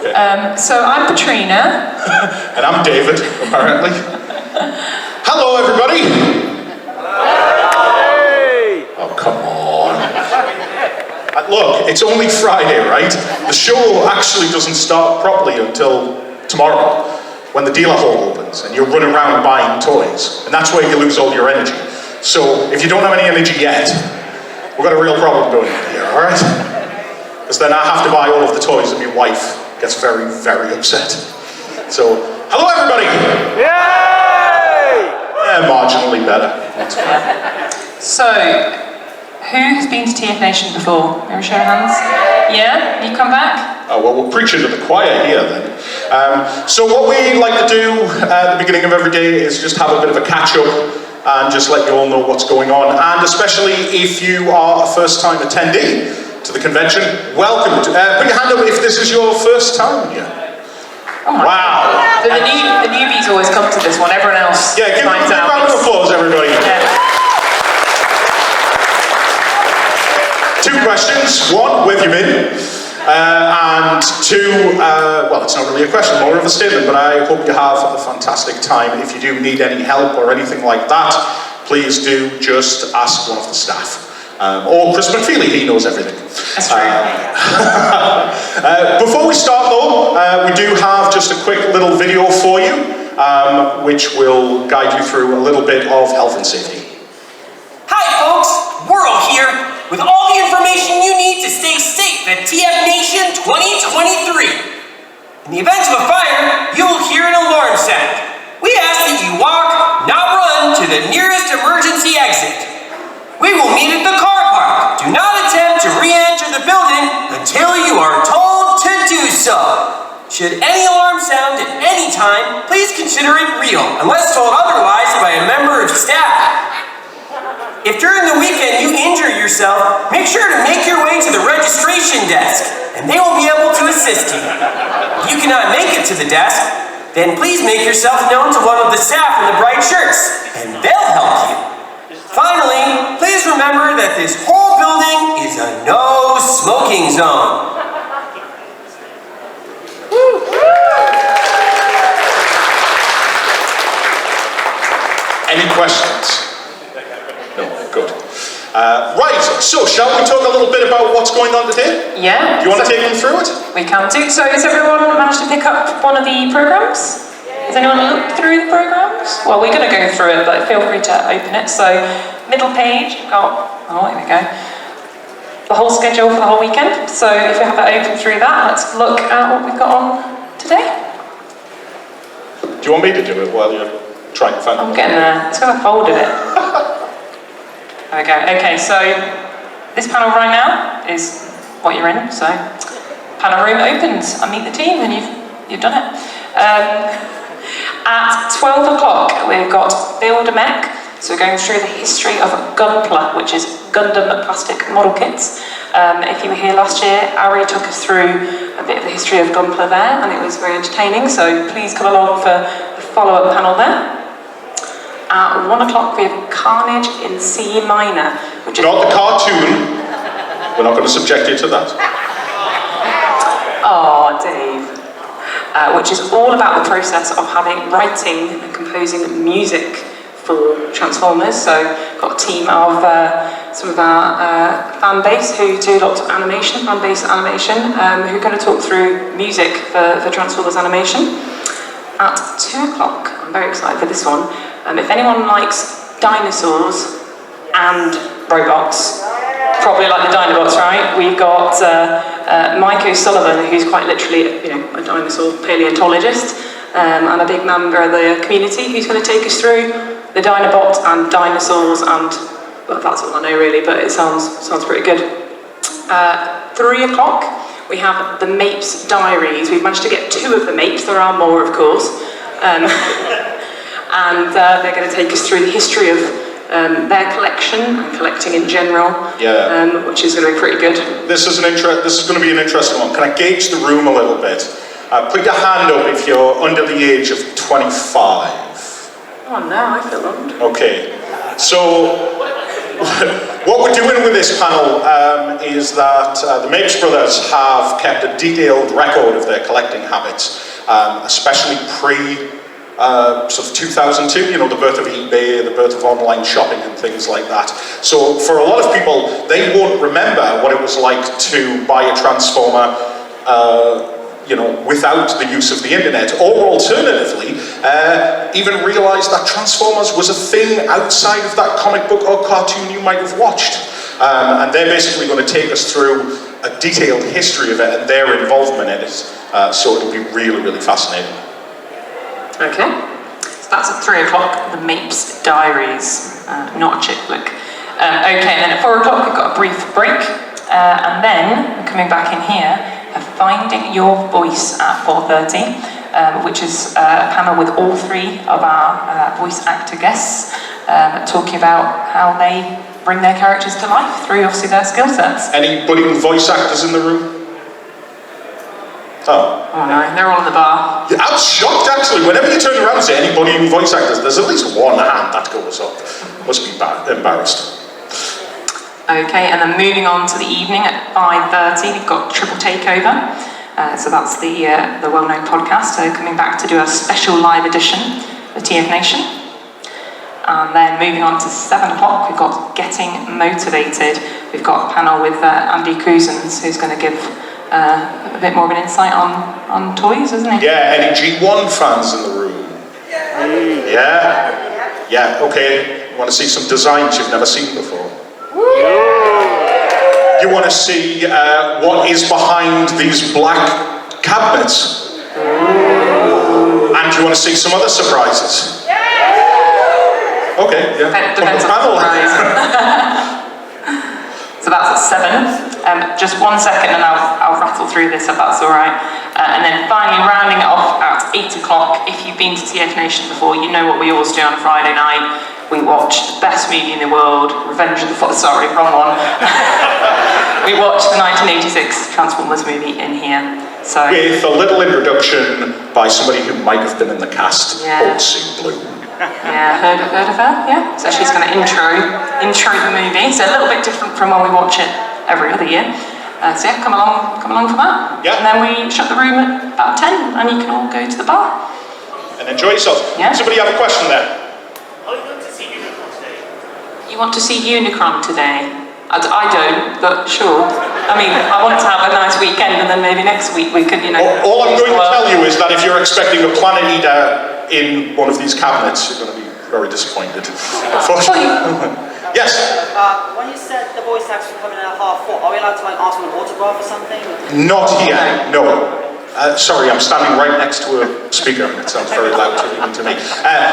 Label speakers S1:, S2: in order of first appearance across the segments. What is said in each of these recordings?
S1: Okay.
S2: So I'm Katrina.
S1: And I'm David, apparently. Hello, everybody.
S3: Hey!
S1: Oh, come on. Look, it's only Friday, right? The show actually doesn't start properly until tomorrow, when the dealer hall opens and you're running around buying toys. And that's where you lose all your energy. So if you don't have any energy yet, we've got a real problem going on here, all right? Because then I have to buy all of the toys and my wife gets very, very upset. So, hello everybody!
S3: Yay!
S1: Marginally better.
S2: So, who has been to TFNation before? Maybe show of hands. Yeah? You come back?
S1: Oh, well, we're preaching to the choir here then. So what we like to do at the beginning of every day is just have a bit of a catch-up and just let you all know what's going on. And especially if you are a first-time attendee to the convention, welcome. Put your hand up if this is your first time here.
S2: Oh my
S1: Wow.
S2: God. The newbies always come to this one, everyone else
S1: Yeah, give them a
S2: finds
S1: big
S2: out.
S1: round of applause, everybody.
S2: Yeah.
S1: 2 questions. 1, where have you been? And 2, well, it's not really a question, more of a statement, but I hope you have a fantastic time. If you do need any help or anything like that, please do just ask one of the staff. Or Chris McFeely, he knows everything.
S2: That's true.
S1: Before we start though, we do have just a quick little video for you, which will guide you through a little bit of health and safety.
S4: Hi folks, Whirl here, with all the information you need to stay safe at TFNation 2023. In the event of a fire, you will hear an alarm sound. We ask that you walk, not run, to the nearest emergency exit. We will meet at the car park. Do not attempt to re-enter the building until you are told to do so. Should any alarm sound at any time, please consider it real, unless told otherwise by a member of staff. If during the weekend you injure yourself, make sure to make your way to the registration desk, and they will be able to assist you. If you cannot make it to the desk, then please make yourself known to one of the staff in the bright shirts, and they'll help you. Finally, please remember that this whole building is a no smoking zone.
S1: Any questions? No, good. Right, so shall we talk a little bit about what's going on today?
S2: Yeah.
S1: Do you want to take them through it?
S2: We can do. So has everyone managed to pick up one of the programmes? Has anyone looked through the programmes? Well, we're going to go through it, but feel free to open it. So, middle page, you've got, oh, here we go, the whole schedule for the whole weekend. So if you have that open through that, let's look at what we've got on today.
S1: Do you want me to do it while you're trying to find it?
S2: I'm getting there. It's because I folded it. There we go. Okay, so this panel right now is what you're in. So, panel room opens. I meet the team, and you've done it. At 12 o'clock, we've got Build a Mech. So we're going through the history of Gunpla, which is Gundam plastic model kits. If you were here last year, Ari took us through a bit of the history of Gunpla there, and it was very entertaining. So please come along for the follow-up panel there. At 1 o'clock, we have Carnage in C minor, which is
S1: Not the cartoon. We're not going to subject you to that.
S2: Oh, Dave. Which is all about the process of writing and composing music for Transformers. So, got a team of some of our fan base who do lots of animation, fan-based animation, who are going to talk through music for Transformers animation. At 2 o'clock, I'm very excited for this one. If anyone likes dinosaurs and robots, probably like the Dinobots, right? We've got Mike O'Sullivan, who's quite literally, a dinosaur paleontologist, and a big member of the community, who's going to take us through the Dinobots and dinosaurs, and well, that's all I know really, but it sounds pretty good. 3 o'clock, we have the Mapes Diaries. We've managed to get 2 of the Mapes. There are more, of course, and they're going to take us through the history of their collection and collecting in general, which is going to be pretty good.
S1: This is going to be an interesting one. Can I gauge the room a little bit? Put your hand up if you're under the age of 25.
S2: Oh no, I feel old.
S1: Okay, so what we're doing with this panel is that the Mapes brothers have kept a detailed record of their collecting habits, especially sort of 2002, you know, the birth of eBay, the birth of online shopping and things like that. So for a lot of people, they won't remember what it was like to buy a Transformer, you know, without the use of the internet, or alternatively, even realize that Transformers was a thing outside of that comic book or cartoon you might have watched. And they're basically going to take us through a detailed history of it and their involvement in it. So it'll be really, really fascinating.
S2: Okay, so that's at 3 o'clock, the Mapes Diaries, not a chick flick. Okay, and then at 4 o'clock we've got a brief break, and then coming back in here, Finding Your Voice at 4:30, which is a panel with all three of our voice actor guests, talking about how they bring their characters to life through obviously their skill sets.
S1: Any budding voice actors in the room? Oh.
S2: Oh no, they're all in the bar.
S1: Yeah, I'm shocked actually. Whenever you turn around and say anybody in voice actors, there's at least one hand that goes up. Must be embarrassed.
S2: Okay, and then moving on to the evening at 5:30, we've got Triple Takeover. So that's the well-known podcast. So coming back to do a special live edition of TFNation. And then moving on to 7 o'clock, we've got Getting Motivated. We've got a panel with Andy Cousins, who's going to give a bit more of an insight on toys, isn't he?
S1: Yeah, any G1 fans in the room? Yeah? Yeah, okay. Want to see some designs you've never seen before? You want to see what is behind these black cabinets? And you want to see some other surprises? Okay, yeah.
S2: Depends on the surprise. So that's at 7. Just 1 second and I'll rattle through this if that's alright. And then finally rounding it off at 8 o'clock. If you've been to TFNation before, you know what we always do on a Friday night. We watch the best movie in the world, Revenge of the sorry, wrong one. We watched the 1986 Transformers movie in here. So
S1: with a little introduction by somebody who might have been in the cast, old Sue Bloom.
S2: Yeah, heard of her, yeah. So she's going to intro the movie. So a little bit different from when we watch it every other year. So yeah, come along for that.
S1: Yeah.
S2: And then we shut the room at about 10 and you can all go to the bar.
S1: And enjoy yourself.
S2: Yeah.
S1: Somebody have a question there?
S5: Are you going to see Unicron today?
S2: You want to see Unicron today? I don't, but sure. I mean, I want to have a nice weekend and then maybe next week we could, you know...
S1: All I'm going to tell you is that if you're expecting a Planet Eater in one of these cabinets, you're going to be very disappointed. Yes?
S6: When you said the voice actors were coming in at 4:30, are we allowed to like ask for an autograph or something?
S1: Not here, no. Sorry, I'm standing right next to a speaker and it sounds very loud even to me.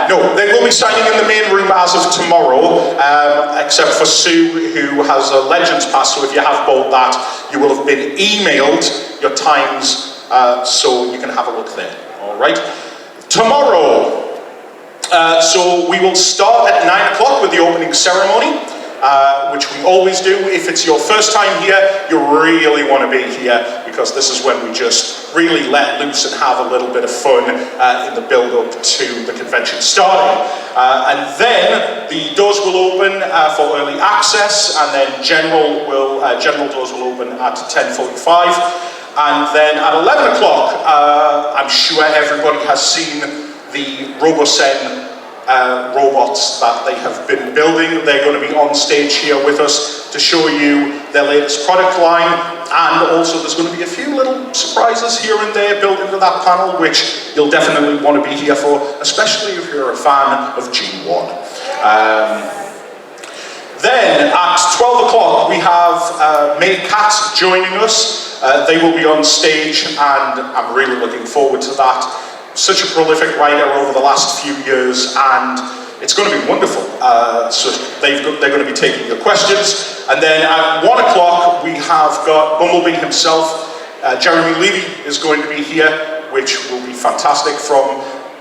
S1: No, they will be signing in the main room as of tomorrow, except for Sue, who has a Legends Pass, so if you have bought that, you will have been emailed your times, so you can have a look there, all right? Tomorrow, so we will start at 9 o'clock with the opening ceremony, which we always do. If it's your first time here, you really want to be here, because this is when we just really let loose and have a little bit of fun in the build-up to the convention starting. And then the doors will open for early access, and then general doors will open at 10:45. And then at 11 o'clock, I'm sure everybody has seen the RoboSen robots that they have been building. They're going to be on stage here with us to show you their latest product line, and also there's going to be a few little surprises here and there built into that panel, which you'll definitely want to be here for, especially if you're a fan of G1. Then at 12 o'clock we have May Cat joining us. They will be on stage and I'm really looking forward to that. Such a prolific writer over the last few years, and it's going to be wonderful. So they're going to be taking your questions. And then at 1 o'clock we have got Bumblebee himself. Jeremy Levy is going to be here, which will be fantastic.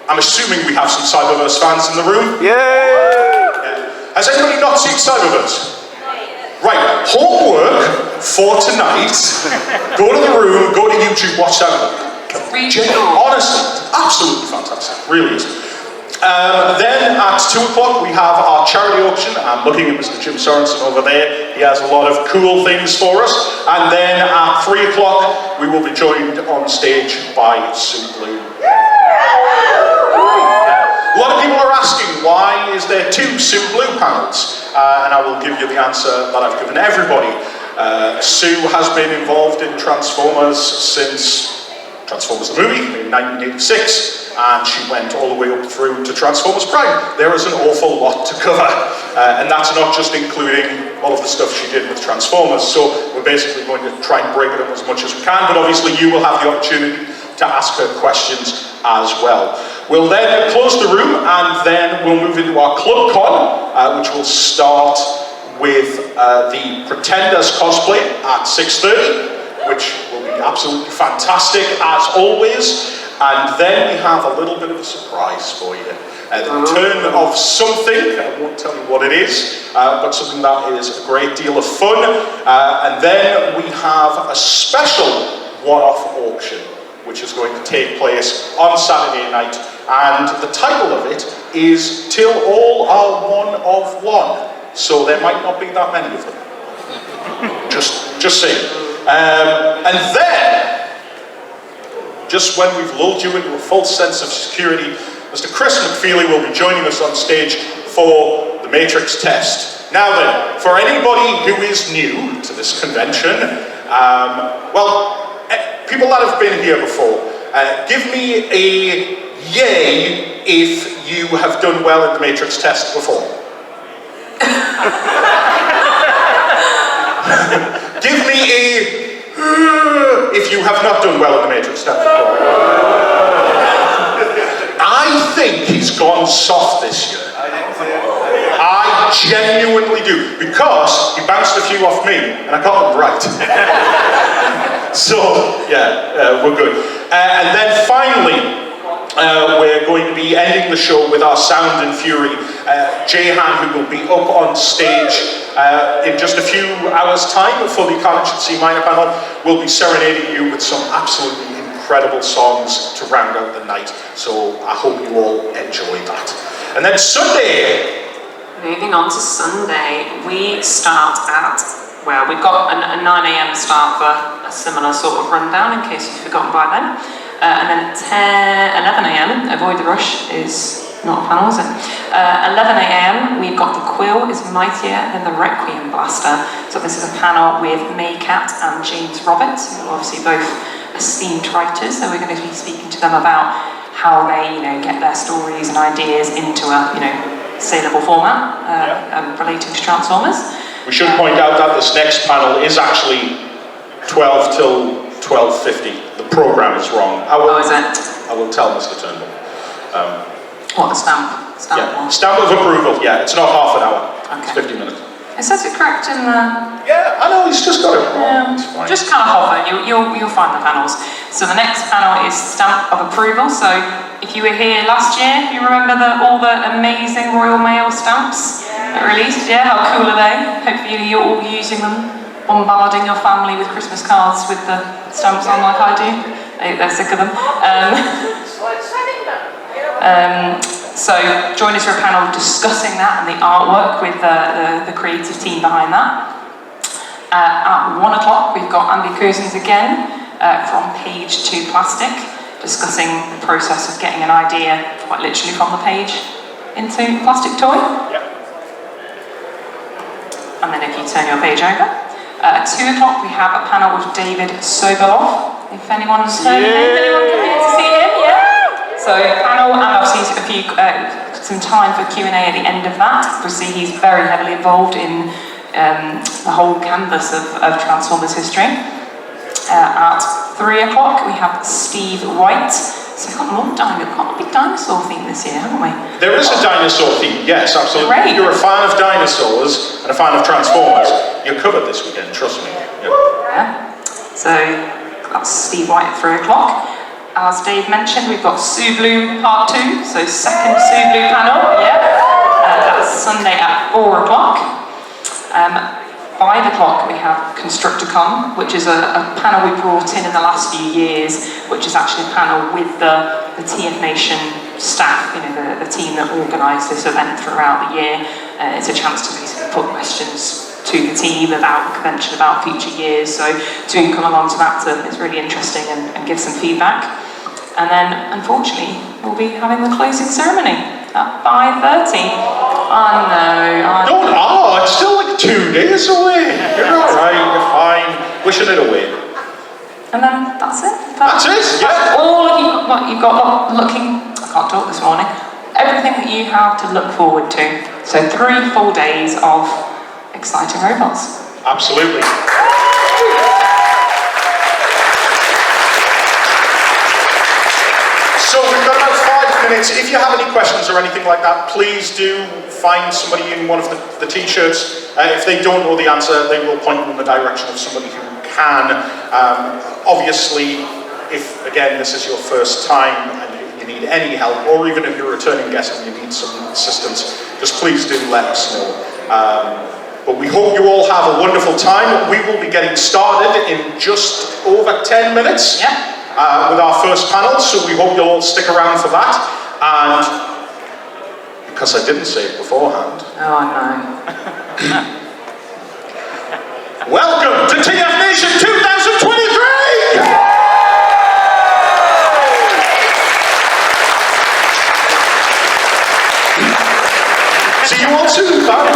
S1: I'm assuming we have some Cyberverse fans in the room.
S3: Yay!
S1: Yeah. Has anybody not seen Cyberverse? Right, homework for tonight. Go to the room, go to YouTube, watch that.
S2: Really cool.
S1: Honestly, absolutely fantastic, really is. Then at 2 o'clock we have our charity auction. I'm looking at Mr. Jim Sorensen over there. He has a lot of cool things for us. And then at 3 o'clock we will be joined on stage by Sue Blue. A lot of people are asking, why is there 2 Sue Blue panels? And I will give you the answer that I've given everybody. Sue has been involved in Transformers since Transformers the movie in 1986, and she went all the way up through to Transformers Prime. There is an awful lot to cover, and that's not just including all of the stuff she did with Transformers. So we're basically going to try and break it up as much as we can, but obviously you will have the opportunity to ask her questions as well. We'll then close the room, and then we'll move into our Club Con, which will start with the Pretenders cosplay at 6:30, which will be absolutely fantastic as always. And then we have a little bit of a surprise for you. The return of something, I won't tell you what it is, but something that is a great deal of fun. And then we have a special one-off auction, which is going to take place on Saturday night. And the title of it is Till All Are One of One. So there might not be that many of them. Just saying. And then, just when we've lulled you into a false sense of security, Mr. Chris McFeely will be joining us on stage for the Matrix test. Now then, for anybody who is new to this convention, people that have been here before, give me a yay if you have done well in the Matrix test before. Give me a if you have not done well in the Matrix test before. I think he's gone soft this year. I genuinely do, because he bounced a few off me and I got them right. So, yeah, we're good. And then finally, we're going to be ending the show with our Sound and Fury. Jehan, who will be up on stage in just a few hours' time for the Carnage at Sea Minor panel, will be serenading you with some absolutely incredible songs to round out the night. So I hope you all enjoy that. And then Sunday.
S2: Moving on to Sunday, we start at, well, we've got a 9 AM start for a similar sort of rundown in case you've forgotten by then. And then at 11 AM, Avoid the Rush is not a panel, is it? 11 AM, we've got The Quill is Mightier Than the Requiem Blaster. So this is a panel with Maycat and James Roberts, who are obviously both esteemed writers. So we're going to be speaking to them about how they, get their stories and ideas into a, saleable format relating to Transformers.
S1: We should point out that this next panel is actually 12 till 12:50. The program is wrong. I will tell Mr. Turnbull.
S2: What, the stamp one?
S1: Stamp of approval, yeah. It's not half an hour.
S2: Okay.
S1: It's 50 minutes.
S2: It says it correct in the...
S1: Yeah, I know, he's just got it wrong. It's fine.
S2: Just kind of hover, you'll find the panels. So the next panel is Stamp of Approval. So if you were here last year, you remember all the amazing Royal Mail stamps that were released? Yeah, how cool are they? Hopefully you're all using them, bombarding your family with Christmas cards with the stamps on like I do. They're sick of them. So join us for a panel discussing that and the artwork with the creative team behind that. At 1 o'clock we've got Andy Cousins again from Page to Plastic, discussing the process of getting an idea quite literally from the page into a plastic toy.
S1: Yep.
S2: And then if you turn your page over. At 2 o'clock we have a panel with David Sobolov. If anyone's heard of him, anyone come here to see him? Yeah. So panel and obviously some time for Q&A at the end of that. Obviously he's very heavily involved in the whole canvas of Transformers history. At 3 o'clock we have Steve White. So we've got quite a big dinosaur theme this year, haven't we?
S1: There is a dinosaur theme, yes, absolutely.
S2: Great.
S1: If you're a fan of dinosaurs and a fan of Transformers, you're covered this weekend, trust me.
S2: Yeah. So that's Steve White at 3 o'clock. As Dave mentioned, we've got Sue Blue Part 2, so second Sue Blue panel, that's Sunday at 4 o'clock. 5 o'clock we have Constructicon, which is a panel we brought in the last few years, which is actually a panel with the TFNation staff, the team that organise this event throughout the year. It's a chance to basically put questions to the team about the convention, about future years. So do come along to that. It's really interesting and give some feedback. And then, unfortunately, we'll be having the closing ceremony at 5:30. I know.
S1: Don't, it's still like 2 days away. You're alright, you're fine. Wishing it away.
S2: And then that's it.
S1: That's it, yeah.
S2: That's all of what you've got looking, I can't talk this morning, everything that you have to look forward to. So 3 full days of exciting robots.
S1: Absolutely. So we've got about 5 minutes. If you have any questions or anything like that, please do find somebody in one of the t-shirts. If they don't know the answer, they will point them in the direction of somebody who can. Obviously, if again this is your first time and you need any help, or even if you're a returning guest and you need some assistance, just please do let us know. But we hope you all have a wonderful time. We will be getting started in just over 10 minutes.
S2: Yeah.
S1: With our first panel, so we hope you'll all stick around for that. And because I didn't say it beforehand.
S2: Oh, no.
S1: Welcome to TFNation 2023! See you all soon. Bye.